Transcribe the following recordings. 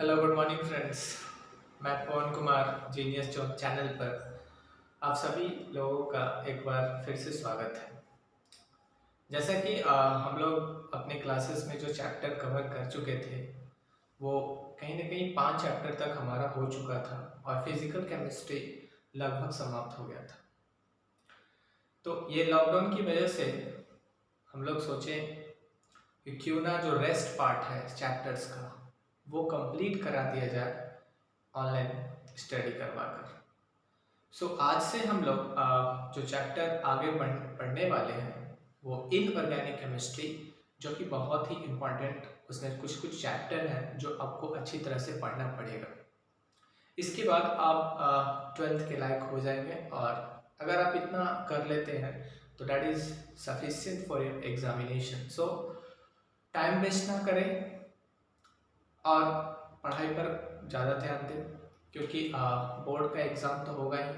Hello good morning friends. मैं पवन Kumar genius job channel पर आप सभी लोगों का एक बार फिर से स्वागत है। जैसा कि हम लोग अपने क्लासेस में जो चैप्टर कवर कर चुके थे वो कहीं ना कहीं 5 चैप्टर तक हमारा हो चुका था और फिजिकल केमिस्ट्री लगभग समाप्त हो गया था। तो ये लॉकडाउन की वजह से हम लोग सोचे कि क्यों ना जो रेस्ट पार्ट है चैप्टर्स का वो कंप्लीट करा दिया जाए ऑनलाइन स्टडी करवाकर। आज से हम लोग जो चैप्टर आगे पढ़ने वाले हैं वो इनऑर्गेनिक केमिस्ट्री, जो कि बहुत ही इम्पॉर्टेंट, उसमें कुछ कुछ चैप्टर हैं जो आपको अच्छी तरह से पढ़ना पड़ेगा। इसके बाद आप 12th के लायक हो जाएंगे और अगर आप इतना कर लेते हैं तो that is sufficient for your examination. So time waste ना करें और पढ़ाई पर ज़्यादा ध्यान दें, क्योंकि बोर्ड का एग्ज़ाम तो होगा ही।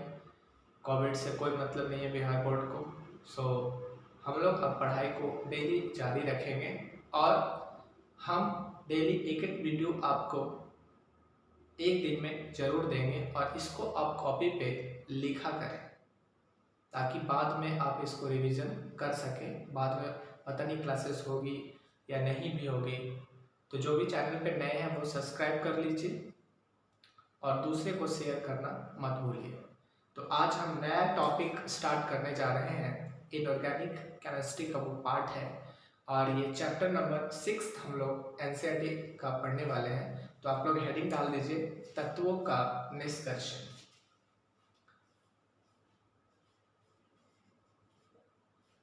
कोविड से कोई मतलब नहीं है बिहार बोर्ड को। हम लोग अब पढ़ाई को डेली जारी रखेंगे और हम डेली एक एक वीडियो आपको एक दिन में ज़रूर देंगे और इसको आप कॉपी पे लिखा करें ताकि बाद में आप इसको रिवीजन कर सकें। बाद में पता नहीं क्लासेस होगी या नहीं भी होगी, तो जो भी चैनल पे नए हैं वो सब्सक्राइब कर लीजिए और दूसरे को शेयर करना मत भूलिए। तो आज हम नया टॉपिक स्टार्ट करने जा रहे हैं। इनऑर्गेनिक केमिस्ट्री का वो पार्ट है और ये चैप्टर नंबर 6 हम लोग एनसीईआरटी का पढ़ने वाले हैं। तो आप लोग हेडिंग डाल दीजिए, तत्वों का निष्कर्षण।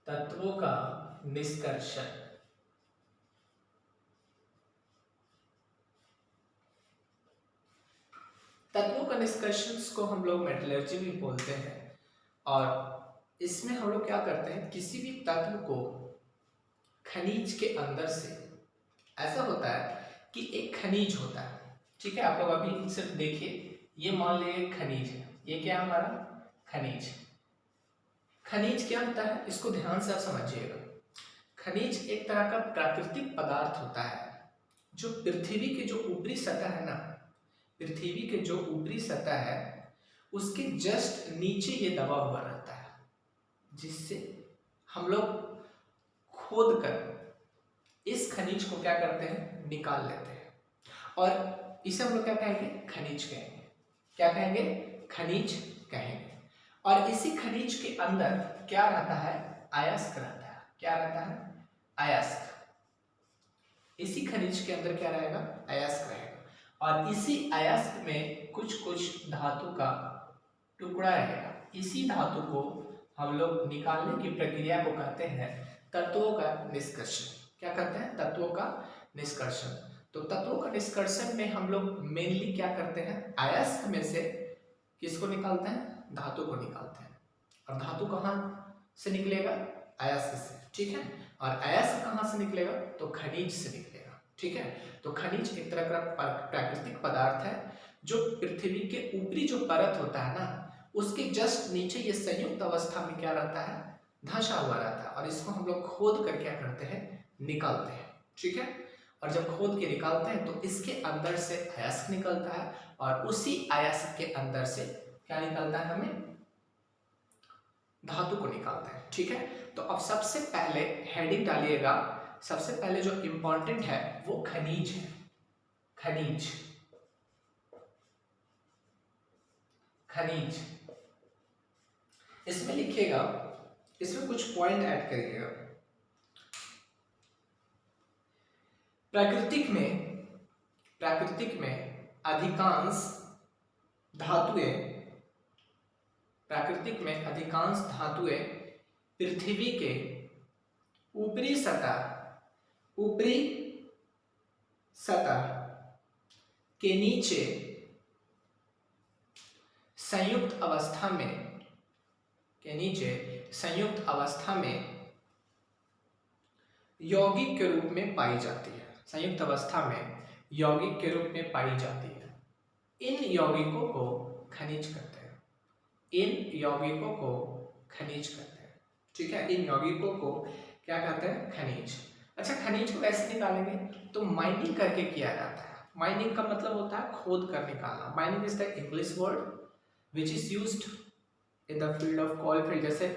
तत्वों का निष्कर्षण। तत्वों का निष्कर्षण को हम लोग मेटलर्जी भी बोलते हैं और इसमें हम लोग क्या करते हैं, किसी भी तत्व को खनिज के अंदर से, ऐसा होता है कि एक खनिज होता है, ठीक है। आप लोग अभी सिर्फ देखिए, ये मान लीजिए खनिज है, ये क्या है हमारा खनिज। खनिज क्या होता है इसको ध्यान से आप समझिएगा। खनिज एक तरह का प्राकृतिक पदार्थ होता है जो पृथ्वी की जो ऊपरी सतह है ना, पृथ्वी के जो ऊपरी सतह है उसके जस्ट नीचे ये दबा हुआ रहता है, जिससे हम लोग खोद कर इस खनिज को क्या करते हैं, निकाल लेते हैं और इसे हम लोग क्या कहेंगे, खनिज कहेंगे। क्या कहेंगे, खनिज कहेंगे। और इसी खनिज के अंदर क्या रहता है, अयस्क रहता है। क्या रहता है, अयस्क। इसी खनिज के अंदर क्या रहेगा, अयस्क रहेगा और इसी अयस्क में कुछ कुछ धातु का टुकड़ा रहेगा। इसी धातु को हम लोग निकालने की प्रक्रिया को कहते हैं तत्वों का निष्कर्षण। क्या कहते हैं, तत्वों का निष्कर्षण। तो तत्वों का निष्कर्षण में हम लोग मेनली क्या करते हैं, अयस्क में से किसको निकालते हैं, धातु को निकालते हैं। और धातु कहाँ से निकलेगा, अयस्क से, ठीक है। और अयस्क कहाँ से निकलेगा, तो खनिज से निकलेगा, ठीक है। तो खनिज एक तरह का प्राकृतिक पदार्थ है जो पृथ्वी के ऊपरी जो परत होता है ना, उसके जस्ट नीचे ये संयुक्त अवस्था में क्या रहता है, धंसा हुआ रहता है और इसको हम लोग खोद कर क्या करते हैं, निकालते हैं, ठीक है। और जब खोद के निकालते हैं तो इसके अंदर से अयस्क निकलता है और उसी अयस्क के अंदर से क्या निकलता है, हमें धातु को निकालते हैं, ठीक है। तो अब सबसे पहले हेडिंग डालिएगा, सबसे पहले जो इंपॉर्टेंट है वो खनिज है। खनिज, खनिज इसमें लिखिएगा, इसमें कुछ पॉइंट ऐड करिएगा। प्राकृतिक में अधिकांश धातुएं, प्राकृतिक में अधिकांश धातुएं पृथ्वी के ऊपरी सतह के नीचे संयुक्त अवस्था में यौगिक के रूप में पाई जाती है। संयुक्त अवस्था में यौगिक के रूप में पाई जाती है। इन यौगिकों को खनिज कहते हैं। इन यौगिकों को खनिज कहते हैं, ठीक है। इन यौगिकों को क्या कहते हैं, खनिज। अच्छा, खनिज को कैसे निकालेंगे, तो माइनिंग करके किया जाता है। माइनिंग का मतलब होता है खोद कर निकालना। Mining is the English word which is used in the field of coal field. जैसे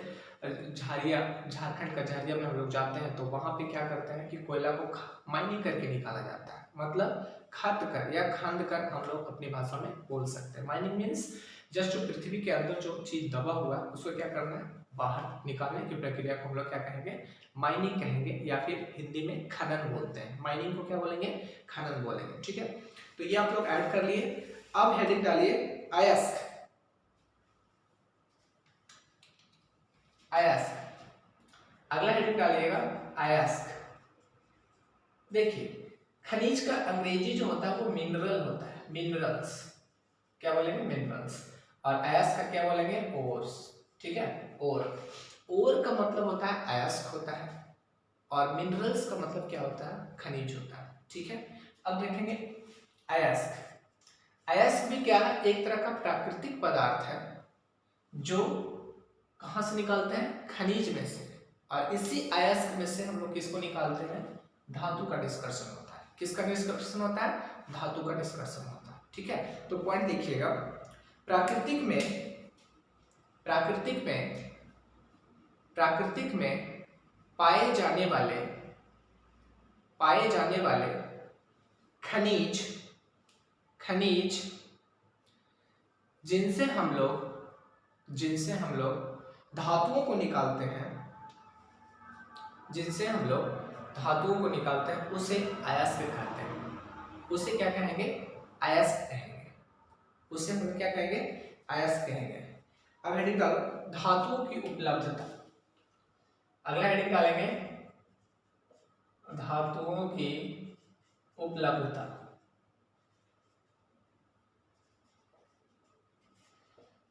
झारिया, झारखंड का झारिया में हम लोग जाते हैं तो वहां पे क्या करते हैं कि कोयला को माइनिंग करके निकाला जाता है, मतलब खाद कर या खांद कर हम लोग अपनी भाषा में बोल सकते हैं। माइनिंग मीन्स जस्ट जो पृथ्वी के अंदर जो चीज दबा हुआ है उसको क्या करना है, बाहर निकालने की प्रक्रिया को हम लोग क्या कहेंगे, माइनिंग कहेंगे, या फिर हिंदी में खनन बोलते हैं। माइनिंग को क्या बोलेंगे, खनन बोलेंगे। ठीक है, तो ये आप लोग ऐड कर लिए। अब हेडिंग डालिए अयस्क। अयस्क, अगला हेडिंग डालिएगा अयस्क। देखिए खनिज का अंग्रेजी जो होता है वो मिनरल होता है, मिनरल्स, क्या बोलेंगे, मिनरल्स। और अयस्क का क्या बोलेंगे, ओर्स। ठीक है, ओर का मतलब होता है अयस्क होता है, और मिनरल्स का मतलब क्या होता है, खनिज होता है। ठीक है, अब देखेंगे अयस्क। अयस्क भी क्या है, एक तरह का प्राकृतिक पदार्थ है जो कहां से निकालते हैं, खनिज में से। और इसी अयस्क में से हम लोग किसको निकालते हैं, धातु का निष्कर्षण होता है। किसका निष्कर्षण होता है, धातु का निष्कर्षण होता है। ठीक है, तो पॉइंट देखिएगा, प्राकृतिक में पाए जाने वाले खनिज जिनसे हम लोग धातुओं को निकालते हैं, उसे अयस्क कहते हैं। उसे क्या कहेंगे, अयस्क कहेंगे। उसे हम लोग क्या कहेंगे, अयस्क कहेंगे। अब हेडिंग डालो धातुओं की उपलब्धता। अगला हेडिंग डालेंगे धातुओं की उपलब्धता।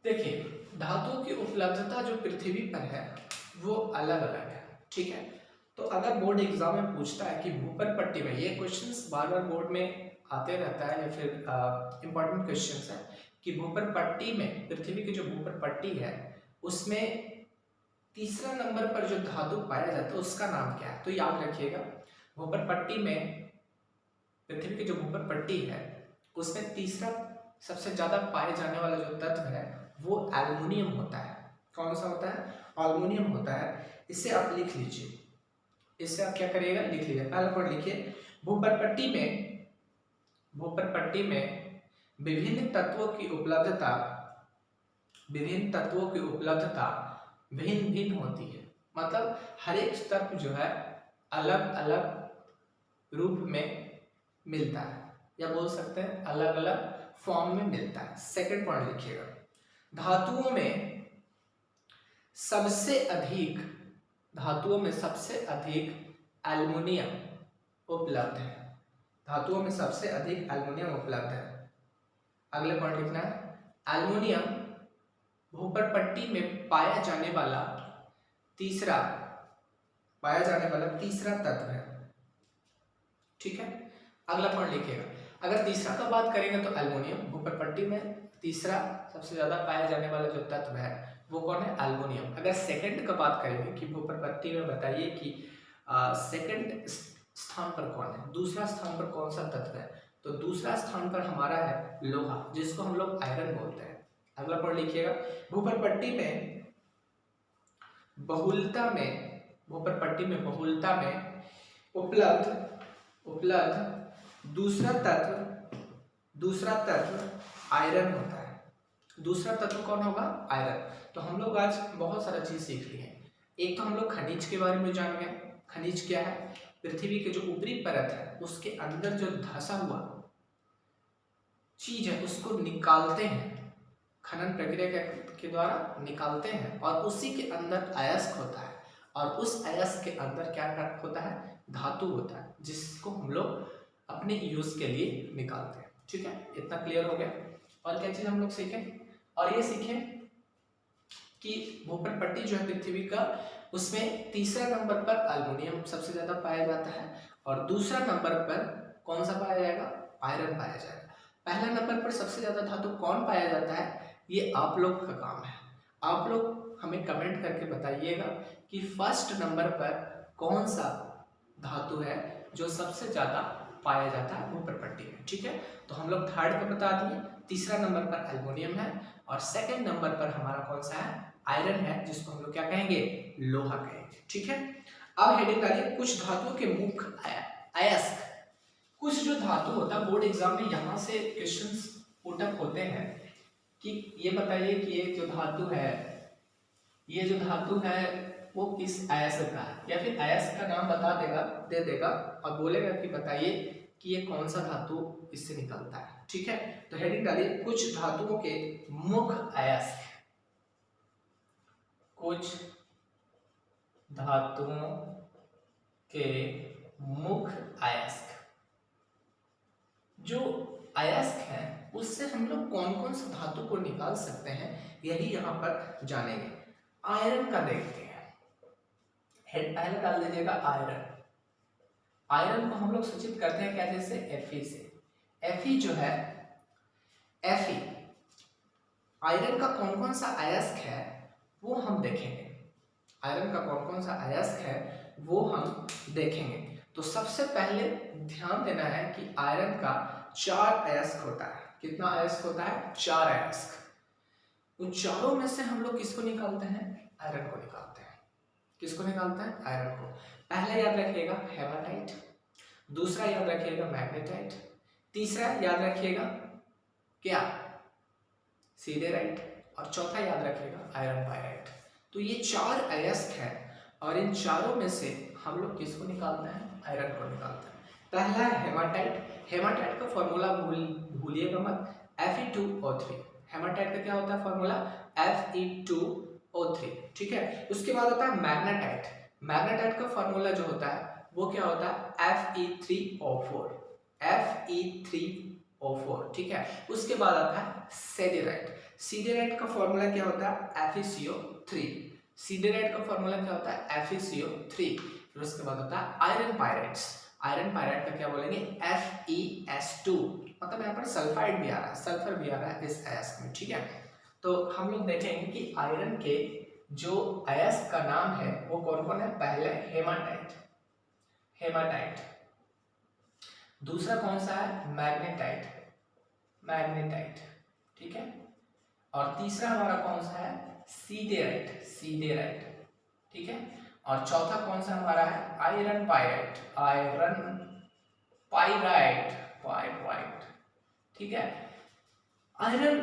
देखिए धातुओं की उपलब्धता जो पृथ्वी पर है वो अलग अलग है। ठीक है, तो अगर बोर्ड एग्जाम में पूछता है कि भूपर पट्टी में, ये क्वेश्चंस बार बार बोर्ड में आते रहता है, या फिर इंपॉर्टेंट क्वेश्चंस है कि भूपर पट्टी में, पृथ्वी की जो भूपर पट्टी है उसमें तीसरा नंबर पर जो धातु पाया जाता है उसका नाम क्या है। तो याद रखिएगा, भूपर पट्टी में, पृथ्वी की जो भूपर पट्टी है उसमें तीसरा सबसे ज्यादा पाए जाने वाला जो तत्व है वो एल्युमिनियम होता है। कौन सा होता है, एल्युमिनियम होता है। इसे आप लिख लीजिए, इससे आप क्या करिएगा, लिख लीजिए। पहला पॉइंट लिखिए, भूपर पट्टी में विभिन्न तत्वों की उपलब्धता भिन्न भिन्न होती है। मतलब हर एक तत्व जो है अलग अलग रूप में मिलता है, या बोल सकते हैं अलग अलग फॉर्म में मिलता है। सेकंड पॉइंट लिखिएगा, धातुओं में सबसे अधिक एल्युमिनियम उपलब्ध है। धातुओं में सबसे अधिक एल्युमिनियम उपलब्ध है। अगले पॉइंट लिखना है, एल्युमिनियम भूपर पट्टी में पाया जाने वाला तीसरा तत्व है। ठीक है, अगला पॉइंट लिखिएगा, अगर तीसरा का बात करेंगे तो एल्युमिनियम, भूपर पट्टी में तीसरा सबसे ज्यादा पाया जाने वाला जो तत्व है वो कौन है, एल्युमिनियम। अगर सेकंड का बात करेंगे कि भूपर पट्टी में बताइए कि सेकंड स्थान पर कौन है, दूसरा स्थान पर कौन सा तत्व है, तो दूसरा स्थान पर हमारा है लोहा, जिसको हम लोग आयरन बोलते हैं। अगला पॉइंट लिखिएगा, भूपर पट्टी में बहुलता में उपलब्ध दूसरा तत्व आयरन होता है। दूसरा तत्व कौन होगा, आयरन। तो हम लोग आज बहुत सारा चीज सीख लिए हैं। एक तो हम लोग खनिज के बारे में जान गए। खनिज क्या है, पृथ्वी के जो ऊपरी परत है उसके अंदर जो धंसा हुआ चीज है उसको निकालते हैं, खनन प्रक्रिया के द्वारा निकालते हैं, और उसी के अंदर अयस्क होता है, और उस अयस्क के अंदर क्या होता है, धातु होता है, जिसको हम लोग अपने यूज के लिए निकालते हैं। ठीक है, इतना क्लियर हो गया। और क्या चीज हम लोग सीखें, और ये सीखें कि भूपर पट्टी जो है पृथ्वी का, उसमें तीसरा नंबर पर एल्युमिनियम सबसे ज्यादा पाया जाता है, और दूसरा नंबर पर कौन सा पाया जाएगा, आयरन पाया जाएगा। पहला नंबर पर सबसे ज्यादा धातु कौन पाया जाता है, ये आप लोग का काम है। आप लोग हमें कमेंट करके बताइएगा कि फर्स्ट नंबर पर कौन सा धातु है जो सबसे ज्यादा पाया जाता है भूपर पट्टी में। ठीक है। तो हम लोग थर्ड का बता दिए, तीसरा नंबर पर एल्युमिनियम है और सेकंड नंबर पर हमारा कौन सा है, आयरन है, जिसको हम लोग क्या कहेंगे, लोहा कहेंगे, ठीक है। अब हेडिंग डालिए कुछ धातुओं के मुख्य अयस्क। कुछ जो धातु होता है बोर्ड एग्जाम में यहाँ से क्वेश्चंस पुटअप होते हैं कि ये बताइए कि ये जो धातु है, ये जो धातु है वो किस अयस्क का है, या फिर अयस्क का नाम बता देगा, दे देगा और बोलेगा कि बताइए कि ये कौन सा धातु इससे निकलता है, ठीक है। तो हेडिंग डालिए कुछ धातुओं के मुख्य अयस्क। कुछ धातुओं के मुख्य अयस्क। जो अयस्क है उससे हम लोग कौन कौन सा धातु को निकाल सकते हैं, यही यहाँ पर जानेंगे। आयरन का देखते हैं, हेड पहले डाल दीजिएगा आयरन। आयरन को हम लोग सूचित करते हैं कैसे से, Fe से। Fe जो है, Fe आयरन का कौन कौन सा अयस्क है वो हम देखेंगे। आयरन का कौन कौन सा अयस्क है वो हम देखेंगे। तो सबसे पहले ध्यान देना है कि आयरन का 4 अयस्क होता है। कितना अयस्क होता है, 4 अयस्क। उन चारों में से हम लोग किसको निकालते हैं, आयरन को निकालते हैं। किसको निकालते हैं, आयरन को। पहला याद रखिएगा हेमाटाइट, दूसरा याद रखिएगा मैग्नेटाइट, तीसरा याद रखिएगा क्या, सिडेराइट, और चौथा याद रखिएगा आयरन पायराइट। तो ये 4 अयस्क है और इन चारों में से हम लोग किसको निकालते हैं, आयरन को निकालते हैं। पहला है हेमाटाइट। हेमाटाइट का फॉर्मूला भूलिएगा मत, Fe2O3। हेमाटाइट का क्या होता है फॉर्मूला, Fe2O3, ठीक है। उसके बाद होता है मैग्नेटाइट। मैग्नेटाइट का फॉर्मूला जो होता है वो क्या होता है, Fe3O4। Fe3O4, ठीक है। उसके बाद आता है सिडेराइट। सिडेराइट का फॉर्मूला क्या होता है, FeCO3। सिडेराइट का फॉर्मूला क्या होता है, FeCO3। फिर उसके बाद होता है आयरन पायराइट्स। आयरन पायराइट का क्या बोलेंगे, FeS2। मतलब यहाँ पर सल्फाइड भी आ रहा है, सल्फर भी आ रहा है इस अयस्क में, ठीक है। तो हम लोग देखेंगे कि आयरन के जो अयस्क का नाम है वो कौन कौन है। पहले हेमाटाइट, हेमाटाइट। दूसरा कौन सा है, मैग्नेटाइट, मैग्नेटाइट, ठीक है। और तीसरा हमारा कौन सा है, सिडेराइट, सिडेराइट, ठीक है। और चौथा कौन सा हमारा है, iron pyrite, iron pyrite, pyrite, ठीक है। आयरन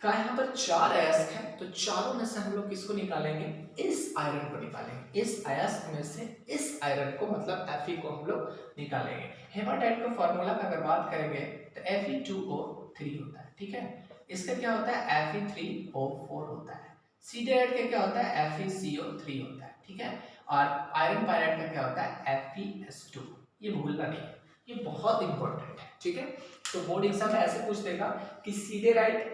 का यहाँ पर 4 अयस्क है, तो चारों में से हम लोग किसको निकालेंगे, इस आयरन को निकालेंगे। इस अयस्क में से इस आयरन को मतलब Fe को हम लोग निकालेंगे। हेमाटाइट का फॉर्मूला का अगर बात करेंगे तो Fe2O3 होता है, ठीक है। इसका क्या होता है, Fe3O4 होता है। सिडेराइट का क्या होता है, FeCO3 होता है, ठीक है। और आयरन पायराइट का क्या होता है, FeS2। ये भूलना नहीं, ये बहुत इंपॉर्टेंट है, ठीक है। तो बोर्ड एग्जाम में ऐसे पूछ देगा कि सिडेराइट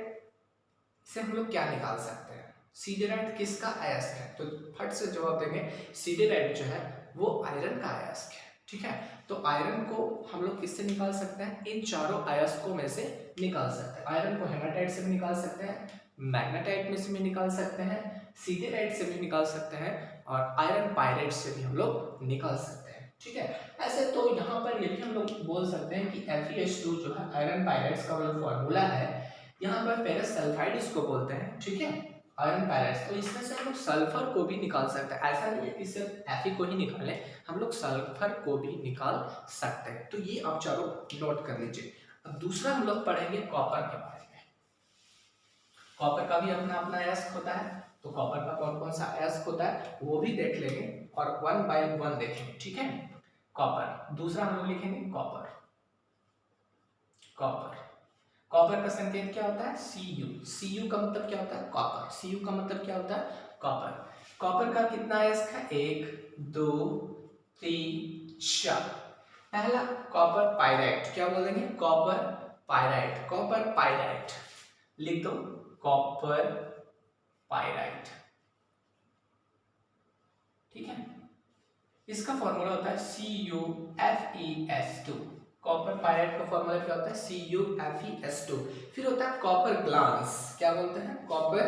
से हम लोग क्या निकाल सकते हैं, सिडेराइट किसका अयस्क है, तो फट से जवाब देंगे सिडेराइट जो है वो आयरन का अयस्क है, ठीक है। तो आयरन को हम लोग किससे निकाल सकते हैं, इन चारों अयस्कों में से निकाल सकते हैं। आयरन को हेमाटाइट से भी निकाल सकते हैं, मैग्नेटाइट में से भी निकाल सकते हैं, सिडेराइट से भी निकाल सकते हैं और आयरन पायराइट से भी हम लोग निकाल सकते हैं, ठीक है। ऐसे तो यहाँ पर ये भी हम लोग बोल सकते हैं कि FeS2 जो है आयरन पायराइट्स का जो फॉर्मूला है, यहाँ पर फेरस सल्फाइड इसको बोलते हैं, ठीक है, आयरन पायराइट्स। तो इसमें से हम लोग सल्फर को भी निकाल सकते हैं। ऐसा नहीं है कि सिर्फ Fe को ही निकालें, हम लोग सल्फर को भी निकाल सकते हैं। तो ये आप चारों नोट कर लीजिए। अब दूसरा हम लोग पढ़ेंगे कॉपर के बारे में। कॉपर का भी अपना अपना अयस्क होता है, तो कॉपर का कौन कौन सा अयस्क होता है वो भी देख लेंगे और 1 by 1 देखेंगे, ठीक है। कॉपर, दूसरा हम लोग लिखेंगे कॉपर, कॉपर। कॉपर का संकेत क्या होता है, Cu। Cu का मतलब क्या होता है, कॉपर। Cu का मतलब क्या होता है, कॉपर। कॉपर का कितना अयस्क है, 1 2 3 4। पहला कॉपर पायराइट, क्या बोलेंगे, कॉपर पायराइट, कॉपर पायराइट लिख दो, कॉपर पायराइट, ठीक है। इसका फॉर्मूला होता है CuFeS2। कॉपर पायराइट का फॉर्मूला क्या होता है, CuFeS2। फिर होता है कॉपर ग्लांस, क्या बोलते हैं, copper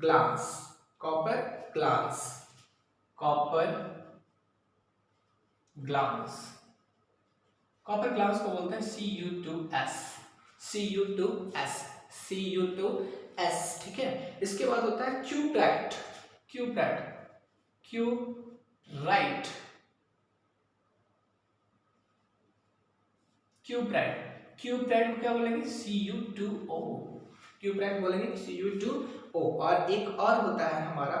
glance, copper glance, copper glance. Copper glance को बोलते हैं Cu2 Cu2S, Cu2S, Cu2S, ठीक है। इसके बाद होता है क्यूप्राइट, क्यूप्राइट, क्यूराइट, क्यूप्राइट, क्यूप्राइट को क्या बोलेंगे? Cu2O, क्यूप्राइट बोलेंगे Cu2O। और एक और होता है हमारा,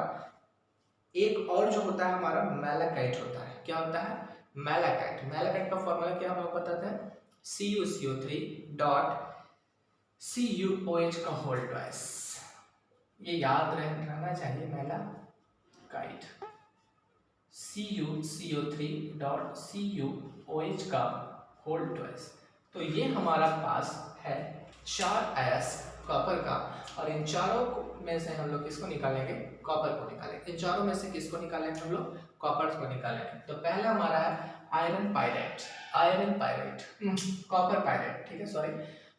एक और जो होता है हमारा मैलाकाइट होता है। क्या होता है? मैलाकाइट। मैलाकाइट का फॉर्मूला क्या हम लोग बताते हैं? CuCO3 डॉट CuOH का होल ट्वाइस। ये याद रहना चाहिए, मैलाकाइट, CuCO3 डॉट CuOH का होल ट्वाइस। तो ये हमारा पास है 4 आयस कॉपर का, और इन चारों में से हम लोग किसको निकालेंगे? कॉपर को निकालेंगे। इन चारों में से किसको निकालेंगे हम लोग? कॉपर को निकालेंगे। तो पहला हमारा है iron pyrite, iron pyrite, copper pyrite, ठीक है, सॉरी,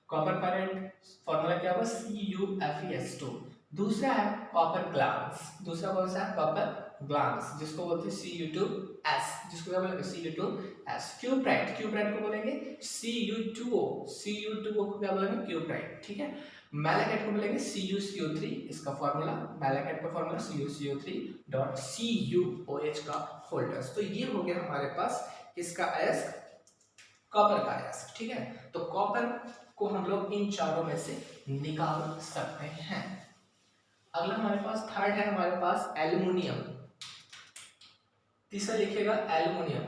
कॉपर पायराइट फॉर्मूला क्या होगा? CuFeS2। दूसरा है कॉपर ग्लांस, दूसरा कौन सा है? कॉपर ग्लांस, जिसको बोलते हैं Cu2S, जिसको क्या बोलेंगे? Cu2S। क्यूप्राइट, क्यूप्राइट को बोलेंगे Cu2O, Cu2O को क्या बोलेंगे? क्यूप्राइट, ठीक है। मैलाकाइट को बोलेंगे CuCO3, इसका फॉर्मूला, मैलाकाइट का फॉर्मूला CuCO3 डॉट CuOH का होल ट्वाइस। तो ये हो गया हमारे पास किसका आयस? कॉपर का आयस, ठीक है। तो कॉपर को हम लोग इन चारों में से निकाल सकते हैं। अगला हमारे पास थर्ड है हमारे पास एल्युमिनियम। तीसरा लिखिएगा एल्युमिनियम,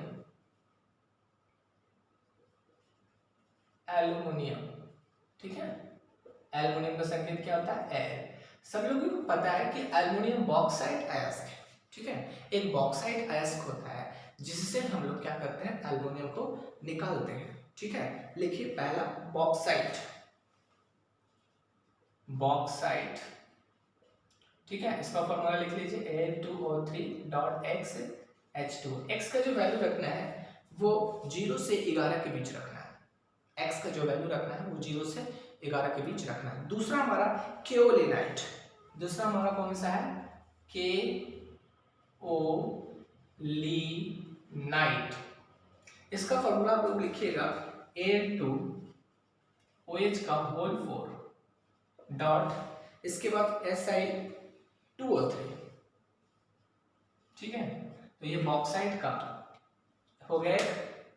एल्युमिनियम, ठीक है। एल्युमिनियम का संकेत क्या होता है? Al। सब लोगों को पता है कि एल्युमिनियम बॉक्साइट अयस्क है, ठीक है। एक बॉक्साइट अयस्क होता है जिससे हम लोग क्या करते हैं? एल्युमिनियम को निकालते हैं, ठीक है। लिखिए पहला बॉक्साइट, बॉक्साइट, ठीक है। इसका फॉर्मूला लिख लीजिए Al2O3 डॉट XH2। x का जो वैल्यू रखना है वो 0 से 11 के बीच रखना है। x का जो वैल्यू रखना है वो 0 से 11 के बीच रखना है। दूसरा हमारा केओलिनाइट, दूसरा हमारा कौन सा है? केओलिनाइट। इसका फॉर्मूला आप लोग लिखिएगा A2OH का होल 4 डॉट, इसके बाद Si2O3, ठीक है। तो ये बॉक्साइट का हो गया एक,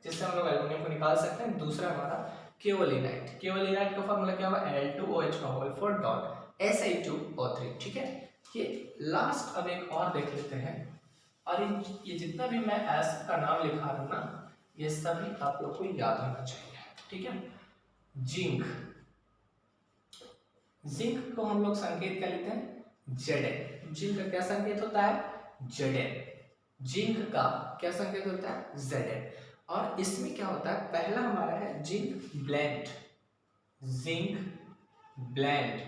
जिससे हम लोग एल्युमिनियम को निकाल सकते हैं। दूसरा हमारा केओलिनाइट, केओलिनाइट का फॉर्मूला क्या होगा? Al2OH का होल 4 डॉट Si2O3, ठीक है। ये लास्ट अब एक और देख लेते हैं। और ये जितना भी मैं एसिड का नाम लिखा रहा हूं ना, ये सभी आप लोग को याद होना चाहिए, ठीक है। जिंक, जिंक को हम लोग संकेत क्या लेते हैं? Zn। जिंक का क्या संकेत होता है? Zn। जिंक का क्या संकेत होता है? Zn। और इसमें क्या होता है? पहला हमारा है zinc blende, zinc blende,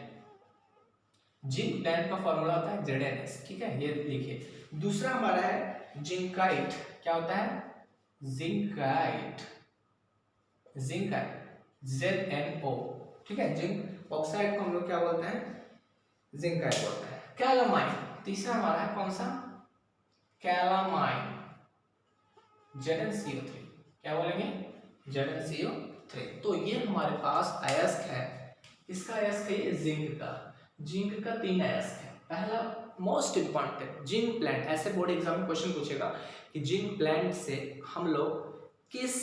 zinc blende का फॉर्मूला होता है ZnS, ठीक है, ये लिखिए। दूसरा हमारा है जिंकाइट, क्या होता है? जिंकाइट, जिंकाइट, ZnO, ठीक है। जिंक ऑक्साइड को हम लोग क्या बोलते हैं? जिंकाइट बोलते हैं। कैलामाइन, तीसरा हमारा है कौन सा? कैलामाइन, ZnCO3, क्या बोलेंगे? ZnCO3। तो ये हमारे पास अयस्क है। किसका अयस्क है ये? जिंक का। जिंक का 3 अयस्क है। पहला मोस्ट इंपॉर्टेंट जिंक प्लांट, ऐसे बोर्ड एग्जाम में क्वेश्चन पूछेगा कि जिंक प्लांट से हम लोग किस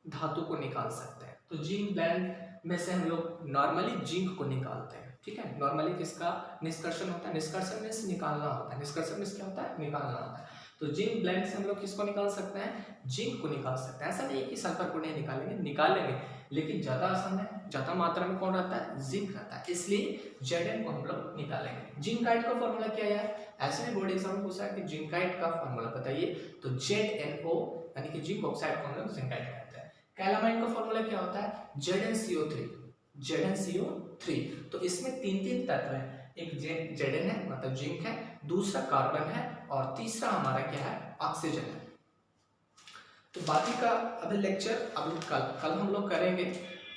धातु को निकाल सकते हैं। तो जिंक प्लांट में से हम लोग नॉर्मली जिंक को निकालते हैं, ठीक है। नॉर्मली किसका निष्कर्षण होता है? निष्कर्षण में से निकालना होता है। निष्कर्षण में से क्या होता है? निकालना होता है। तो जिंक ब्लेंड से हम लोग किसको निकाल सकते हैं? जिंक को निकाल सकते हैं। ऐसा नहीं है कि सल्फर को नहीं निकालेंगे, निकालेंगे, लेकिन ज्यादा आसान है, ज्यादा मात्रा में कौन रहता है? जिंक रहता है, इसलिए Zn को हम लोग निकालेंगे। जिंकाइट का फॉर्मूला क्या है? ऐसे भी बोर्ड एग्जाम में पूछा है कि जिंकाइट का फॉर्मूला बताइए, तो ZnO यानी कि जिंक ऑक्साइड को हम लोग जिंकाइट कहते हैं। कैलामाइन का फॉर्मूला क्या होता है? ZnCO3, ZnCO3। तो इसमें 3 तत्व है, एक Zn है मतलब जिंक है, दूसरा कार्बन है, और तीसरा हमारा क्या है? ऑक्सीजन है। तो बाकी का अभी लेक्चर अभी कल हम लोग करेंगे।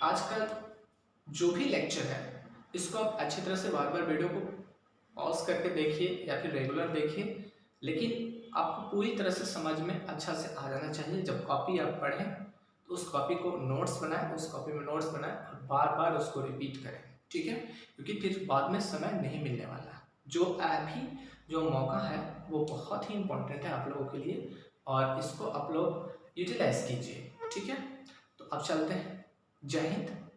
आज का जो भी लेक्चर है इसको आप अच्छी तरह से बार बार वीडियो को पॉज करके देखिए या फिर रेगुलर देखिए, लेकिन आपको पूरी तरह से समझ में अच्छा से आ जाना चाहिए। जब कॉपी आप पढ़ें तो उस कॉपी को नोट्स बनाएं, उस कॉपी में नोट्स बनाएं और बार बार उसको रिपीट करें, ठीक है, क्योंकि फिर बाद में समय नहीं मिलने वाला। जो अभी जो मौका है वो बहुत ही इम्पोर्टेंट है आप लोगों के लिए और इसको आप लोग यूटिलाइज कीजिए, ठीक है। तो अब चलते हैं। जय हिंद।